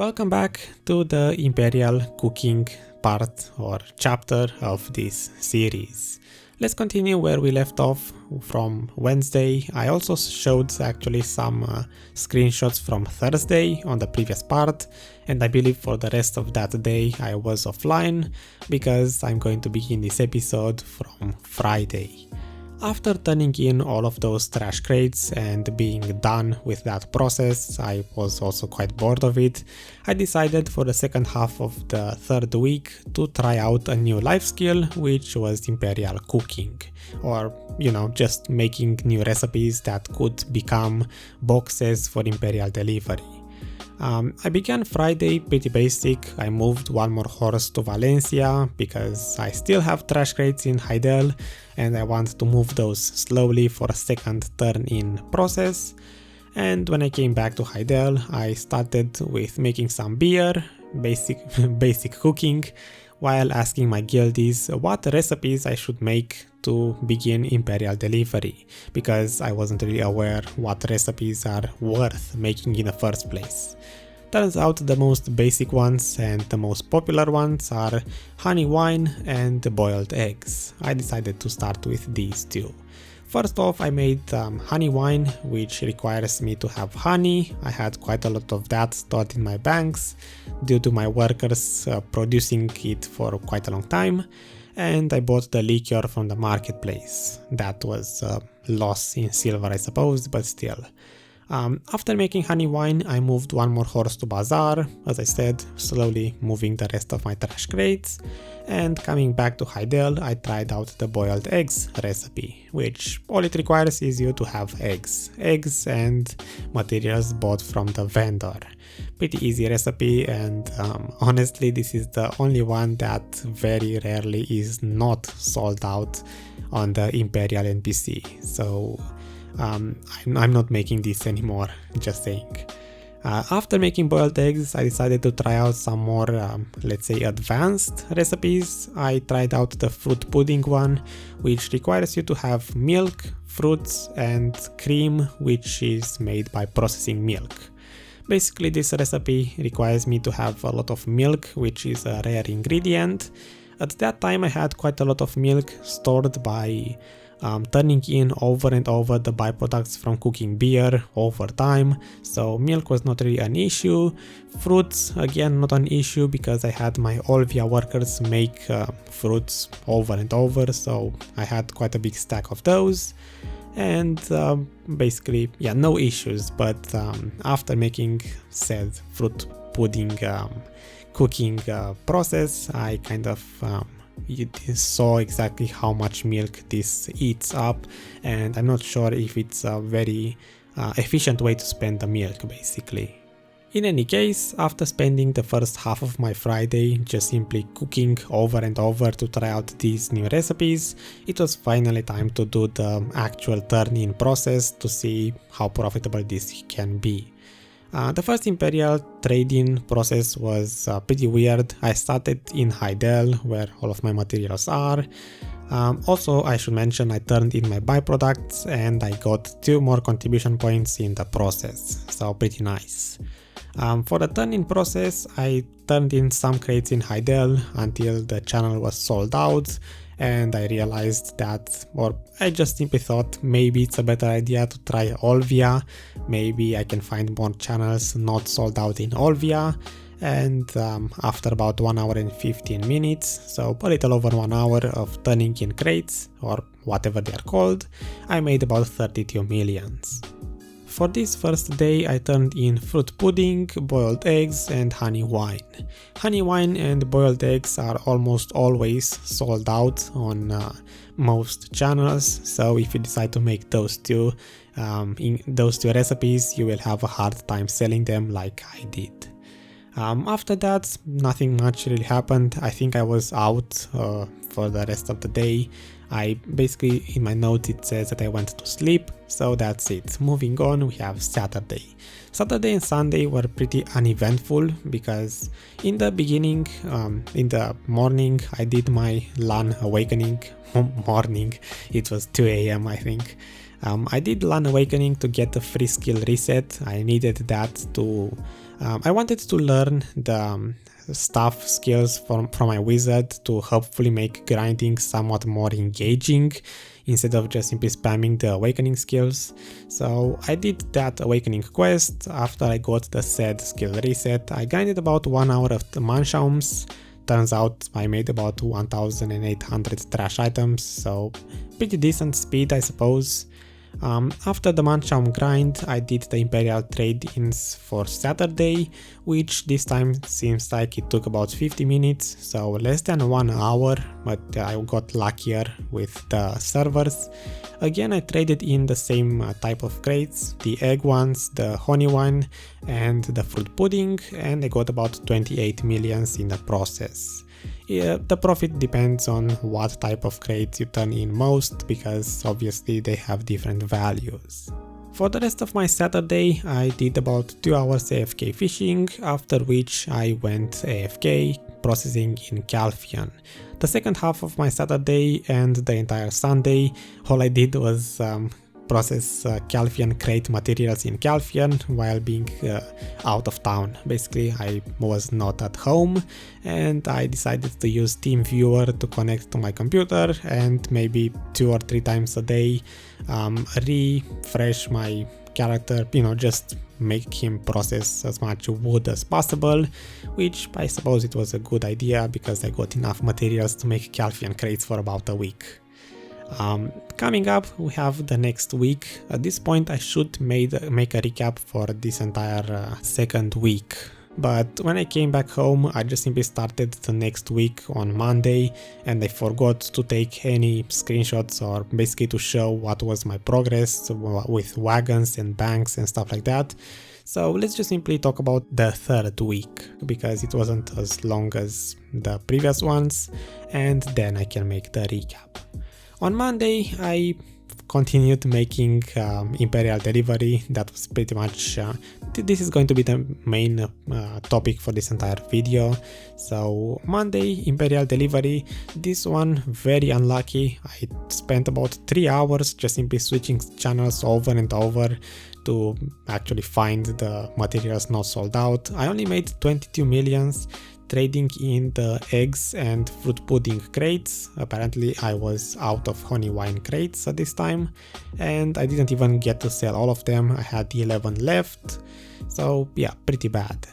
Welcome back to the Imperial cooking part or chapter of this series. Let's continue where we left off from Wednesday. I also showed actually some screenshots from Thursday on the previous part, and I believe for the rest of that day I was offline because I'm going to begin this episode from Friday. After turning in all of those trash crates and being done with that process, I was also quite bored of it. I decided for the second half of the third week to try out a new life skill, which was Imperial cooking. Or, just making new recipes that could become boxes for Imperial delivery. I began Friday pretty basic. I moved one more horse to Valencia because I still have trash crates in Heidel and I want to move those slowly for a second turn in process. And when I came back to Heidel, I started with making some beer, basic cooking, while asking my guildies what recipes I should make to begin Imperial delivery, because I wasn't really aware what recipes are worth making in the first place. Turns out the most basic ones and the most popular ones are honey wine and boiled eggs. I decided to start with these two. First off, I made honey wine, which requires me to have honey. I had quite a lot of that stored in my banks due to my workers producing it for quite a long time, and I bought the liquor from the marketplace. That was a loss in silver, I suppose, but still. After making honey wine, I moved one more horse to Bazaar, as I said, slowly moving the rest of my trash crates, and coming back to Heidel, I tried out the boiled eggs recipe, which all it requires is you to have eggs and materials bought from the vendor. Pretty easy recipe, and honestly this is the only one that very rarely is not sold out on the Imperial NPC, so I'm not making this anymore, just saying. After making boiled eggs, I decided to try out some more, let's say, advanced recipes. I tried out the fruit pudding one, which requires you to have milk, fruits, and cream, which is made by processing milk. Basically, this recipe requires me to have a lot of milk, which is a rare ingredient. At that time, I had quite a lot of milk stored by turning in over and over the byproducts from cooking beer over time, so milk was not really an issue. Fruits, again, not an issue because I had my Olvia workers make fruits over and over, so I had quite a big stack of those. And basically, no issues, but after making said fruit pudding cooking process, I kind of saw exactly how much milk this eats up, and I'm not sure if it's a very efficient way to spend the milk, basically. In any case, after spending the first half of my Friday just simply cooking over and over to try out these new recipes, it was finally time to do the actual turn-in process to see how profitable this can be. The first Imperial trade-in process was pretty weird. I started in Heidel, where all of my materials are. Also, I should mention I turned in my byproducts and I got 2 more contribution points in the process, so pretty nice. For the turn-in process, I turned in some crates in Heidel until the channel was sold out, and I realized that, or I just simply thought maybe it's a better idea to try Olvia. Maybe I can find more channels not sold out in Olvia. And after about 1 hour and 15 minutes, so a little over 1 hour of turning in crates, or whatever they are called, I made about 32 millions. For this first day, I turned in fruit pudding, boiled eggs, and honey wine. Honey wine and boiled eggs are almost always sold out on most channels, so if you decide to make those two recipes, you will have a hard time selling them like I did. After that, nothing much really happened. I think I was out for the rest of the day. I basically, in my notes it says that I went to sleep, so that's it. Moving on, we have Saturday. Saturday and Sunday were pretty uneventful because in the beginning, in the morning, I did my LAN awakening. Morning, it was 2 a.m. I think. I did LAN awakening to get a free skill reset. I needed that to... I wanted to learn the staff skills from my wizard to hopefully make grinding somewhat more engaging instead of just simply spamming the awakening skills. So I did that awakening quest. After I got the said skill reset, I grinded about 1 hour of the Manshams. Turns out I made about 1800 trash items, so pretty decent speed, I suppose. After the Mancham grind, I did the Imperial trade-ins for Saturday, which this time seems like it took about 50 minutes, so less than 1 hour, but I got luckier with the servers. Again, I traded in the same type of crates, the egg ones, the honey one, and the fruit pudding, and I got about 28 millions in the process. Yeah, the profit depends on what type of crates you turn in most, because obviously they have different values. For the rest of my Saturday, I did about 2 hours AFK fishing, after which I went AFK processing in Calfian. The second half of my Saturday and the entire Sunday, all I did was process Calfian crate materials in Calfian while being out of town. Basically, I was not at home and I decided to use TeamViewer to connect to my computer and maybe 2 or 3 times a day refresh my character, just make him process as much wood as possible, which I suppose it was a good idea because I got enough materials to make Calfian crates for about a week. Coming up, we have the next week. At this point, I should make a recap for this entire second week. But when I came back home, I just simply started the next week on Monday and I forgot to take any screenshots or basically to show what was my progress with wagons and banks and stuff like that. So let's just simply talk about the third week because it wasn't as long as the previous ones, and then I can make the recap. On Monday, I continued making Imperial delivery. That was pretty much, this is going to be the main topic for this entire video. So Monday, Imperial delivery, this one very unlucky. I spent about 3 hours just simply switching channels over and over to actually find the materials not sold out. I only made 22 millions trading in the eggs and fruit pudding crates. Apparently I was out of honey wine crates at this time and I didn't even get to sell all of them. I had 11 left, so yeah, pretty bad.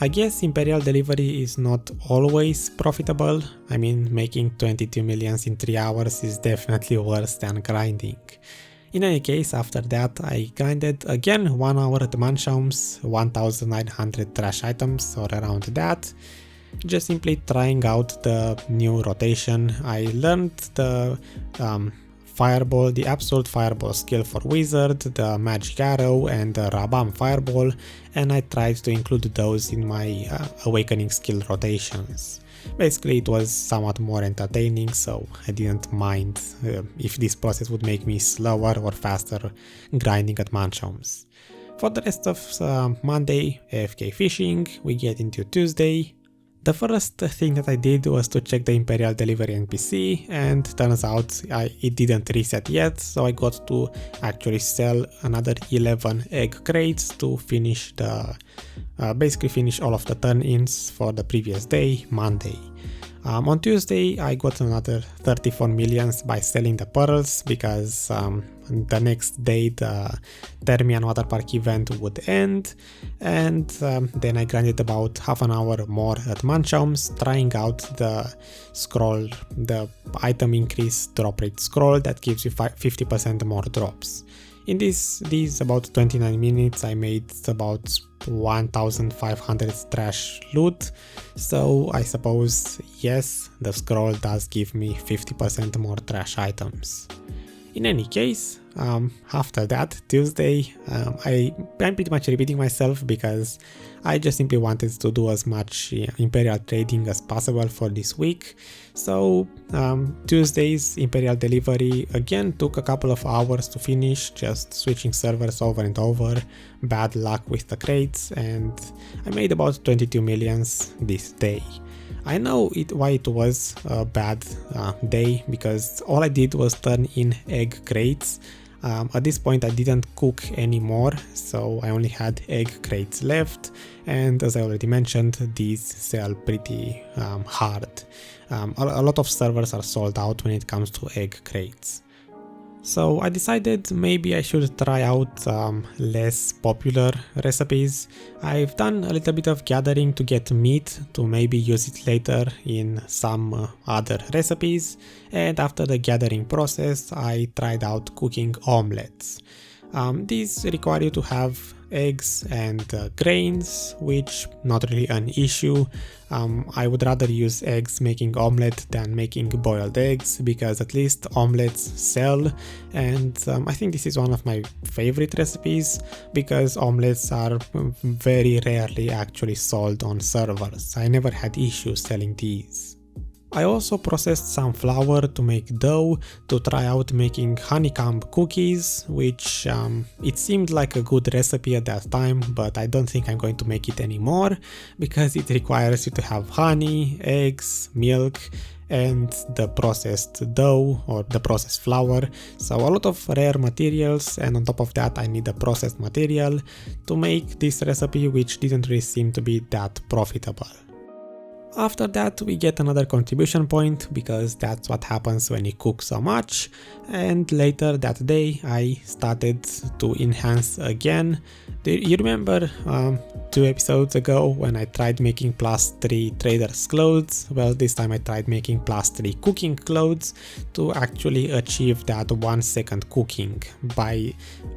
I guess Imperial delivery is not always profitable. I mean, making 22 millions in 3 hours is definitely worse than grinding. In any case, after that I grinded again 1 hour at Manshams, 1900 trash items or around that, just simply trying out the new rotation. I learned the fireball, the absolute fireball skill for wizard, the magic arrow and the Rabam fireball, and I tried to include those in my awakening skill rotations. Basically it was somewhat more entertaining, so I didn't mind if this process would make me slower or faster grinding at Manshams. For the rest of Monday, AFK fishing, we get into Tuesday. The first thing that I did was to check the Imperial delivery NPC, and turns out it didn't reset yet, so I got to actually sell another 11 egg crates to finish the basically finish all of the turn-ins for the previous day, Monday. On Tuesday I got another 34 millions by selling the pearls because the next day the Thermian water park event would end, and then I grinded about half an hour more at Manshams trying out the scroll, the item increase drop rate scroll that gives you 50% more drops. In these about 29 minutes I made about 1500 trash loot, so I suppose yes, the scroll does give me 50% more trash items. In any case, after that, Tuesday, I'm pretty much repeating myself because I just simply wanted to do as much Imperial trading as possible for this week. So Tuesday's Imperial delivery again took a couple of hours to finish, just switching servers over and over, bad luck with the crates, and I made about 22 millions this day. I know why it was a bad day, because all I did was turn in egg crates. At this point I didn't cook anymore, so I only had egg crates left, and as I already mentioned, these sell pretty hard. A lot of servers are sold out when it comes to egg crates. So I decided maybe I should try out less popular recipes. I've done a little bit of gathering to get meat to maybe use it later in some other recipes, and after the gathering process I tried out cooking omelets. These require you to have eggs and grains, which not really an issue. I would rather use eggs making omelette than making boiled eggs, because at least omelets sell, and I think this is one of my favorite recipes, because omelets are very rarely actually sold on servers. I never had issues selling these. I also processed some flour to make dough to try out making honeycomb cookies, which it seemed like a good recipe at that time, but I don't think I'm going to make it anymore, because it requires you to have honey, eggs, milk, and the processed dough or the processed flour, so a lot of rare materials, and on top of that I need a processed material to make this recipe, which didn't really seem to be that profitable. After that we get another contribution point, because that's what happens when you cook so much, and later that day I started to enhance again. Do you remember 2 episodes ago when I tried making +3 traders clothes? Well, this time I tried making +3 cooking clothes to actually achieve that 1 second cooking.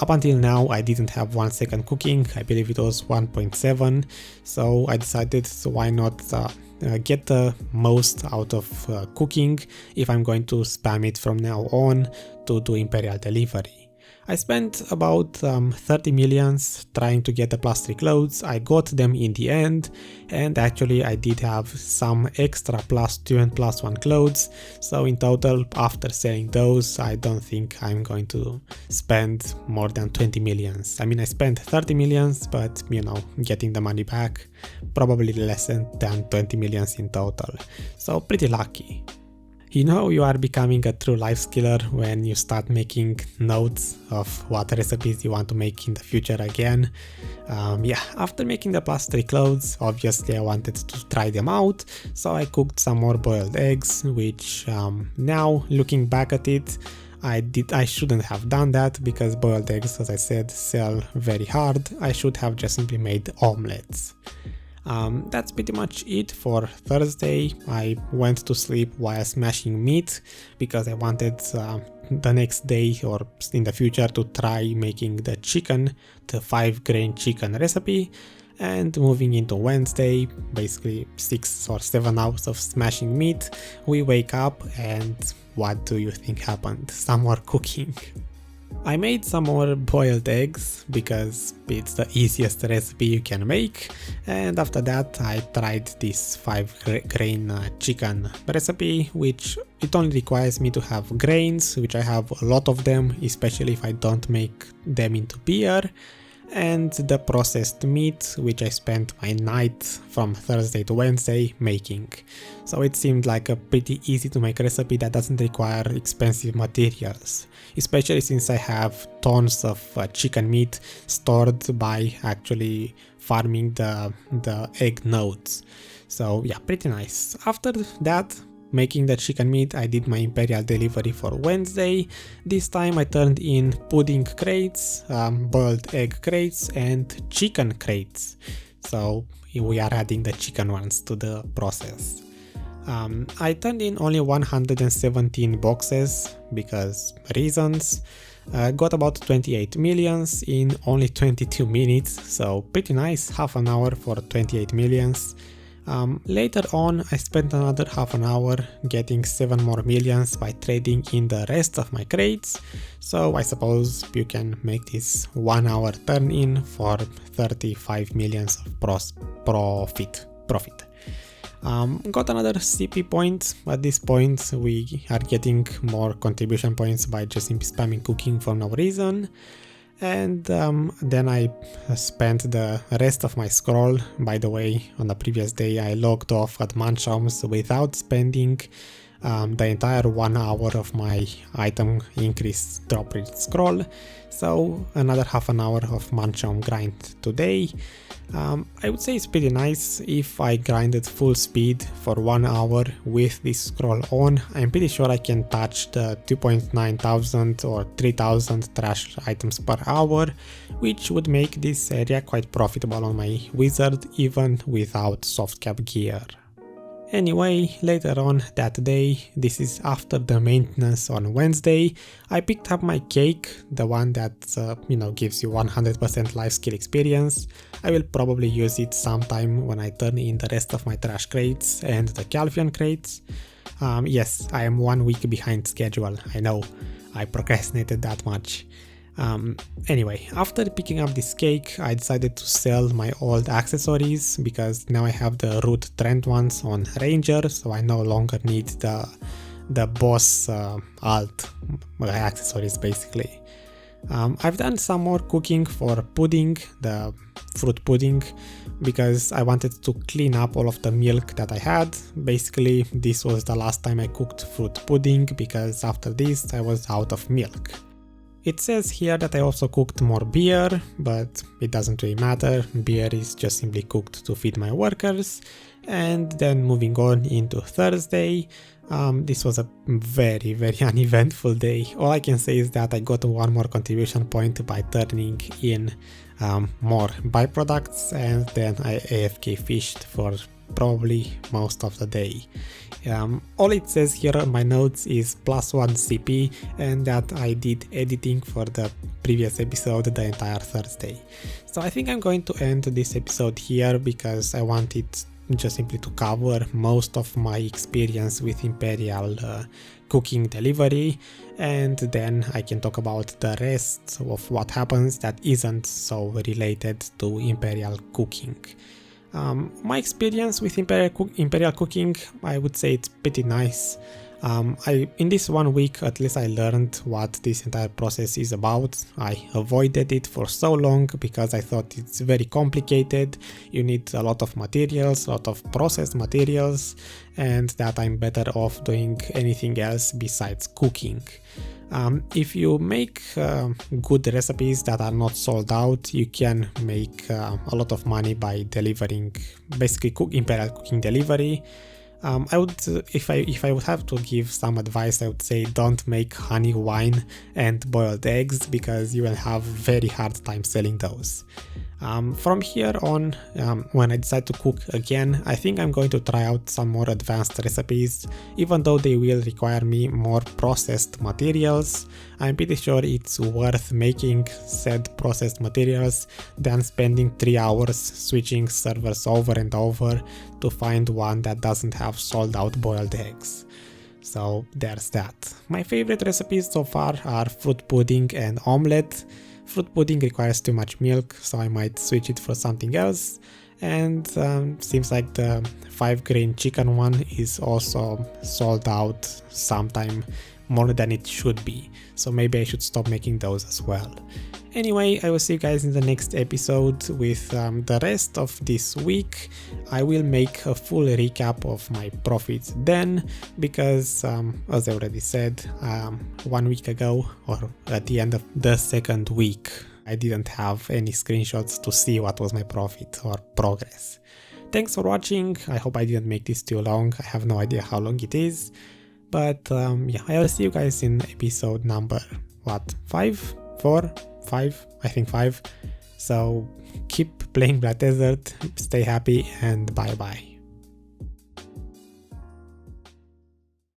Up until now I didn't have 1 second cooking, I believe it was 1.7, so I decided why not get the most out of cooking if I'm going to spam it from now on to do Imperial delivery. I spent about 30 millions trying to get the +3 clothes. I got them in the end, and actually I did have some extra +2 and +1 clothes, so in total after selling those I don't think I'm going to spend more than 20 millions. I mean, I spent 30 millions, but you know, getting the money back, probably less than 20 millions in total, so pretty lucky. You know you are becoming a true life skiller when you start making notes of what recipes you want to make in the future again. Yeah, after making the +3 clothes, obviously I wanted to try them out, so I cooked some more boiled eggs, which now looking back at it, I shouldn't have done that, because boiled eggs, as I said, sell very hard. I should have just simply made omelets. That's pretty much it for Thursday. I went to sleep while smashing meat, because I wanted the next day or in the future to try making the 5-grain chicken recipe. And moving into Wednesday, basically 6 or 7 hours of smashing meat, we wake up and what do you think happened? Some more cooking. I made some more boiled eggs because it's the easiest recipe you can make, and after that I tried this 5-grain chicken recipe, which it only requires me to have grains, which I have a lot of them, especially if I don't make them into beer, and the processed meat, which I spent my night from Thursday to Wednesday making. So it seemed like a pretty easy to make recipe that doesn't require expensive materials, especially since I have tons of chicken meat stored by actually farming the egg nodes. So yeah, pretty nice. After that, making the chicken meat, I did my Imperial delivery for Wednesday. This time I turned in pudding crates, boiled egg crates, and chicken crates. So we are adding the chicken ones to the process. I turned in only 117 boxes because reasons. Got about 28 millions in only 22 minutes, so pretty nice, half an hour for 28 millions. Later on, I spent another half an hour getting 7 more millions by trading in the rest of my crates, so I suppose you can make this 1 hour turn in for 35 millions of profit. Got another CP point. At this point we are getting more contribution points by just simply spamming cooking for no reason. And then I spent the rest of my scroll. By the way, on the previous day I logged off at Munchauns without spending the entire 1 hour of my item increase drop rate scroll, so another half an hour of Munchaum grind today. I would say it's pretty nice. If I grinded full speed for 1 hour with this scroll on, I'm pretty sure I can touch the 2.9 thousand or 3,000 trash items per hour, which would make this area quite profitable on my wizard even without soft cap gear. Anyway, later on that day, this is after the maintenance on Wednesday, I picked up my cake, the one that gives you 100% life skill experience. I will probably use it sometime when I turn in the rest of my trash crates and the Calvian crates. Yes, I am 1 week behind schedule, I know, I procrastinated that much. Anyway, after picking up this cake, I decided to sell my old accessories because now I have the root trend ones on Ranger, so I no longer need the boss alt accessories basically. I've done some more cooking for pudding, the fruit pudding, because I wanted to clean up all of the milk that I had. Basically, this was the last time I cooked fruit pudding because after this I was out of milk. It says here that I also cooked more beer, but it doesn't really matter. Beer is just simply cooked to feed my workers. And then moving on into Thursday, this was a very uneventful day. All I can say is that I got 1 more contribution point by turning in more byproducts, and then I AFK fished for probably most of the day. All it says here on my notes is +1 CP, and that I did editing for the previous episode the entire Thursday. So I think I'm going to end this episode here because I wanted just simply to cover most of my experience with Imperial cooking delivery, and then I can talk about the rest of what happens that isn't so related to Imperial cooking. My experience with Imperial cooking, I would say it's pretty nice. In this 1 week at least I learned what this entire process is about. I avoided it for so long because I thought it's very complicated. You need a lot of materials, a lot of processed materials, and that I'm better off doing anything else besides cooking. If you make good recipes that are not sold out, you can make a lot of money by delivering, basically Imperial cooking delivery. I would, if I would have to give some advice, I would say don't make honey wine and boiled eggs because you will have very hard time selling those. From here on, when I decide to cook again, I think I'm going to try out some more advanced recipes. Even though they will require me more processed materials, I'm pretty sure it's worth making said processed materials than spending 3 hours switching servers over and over to find one that doesn't have sold out boiled eggs. So there's that. My favorite recipes so far are fruit pudding and omelette. Fruit pudding requires too much milk, so I might switch it for something else. And seems like the 5-grain chicken one is also sold out sometime more than it should be, so maybe I should stop making those as well. Anyway, I will see you guys in the next episode with the rest of this week. I will make a full recap of my profits then, because as I already said, 1 week ago, or at the end of the 2nd week, I didn't have any screenshots to see what was my profit or progress. Thanks for watching. I hope I didn't make this too long. I have no idea how long it is. But yeah, I will see you guys in episode number, 5? 4? 5? I think 5. So keep playing Black Desert, stay happy, and bye bye.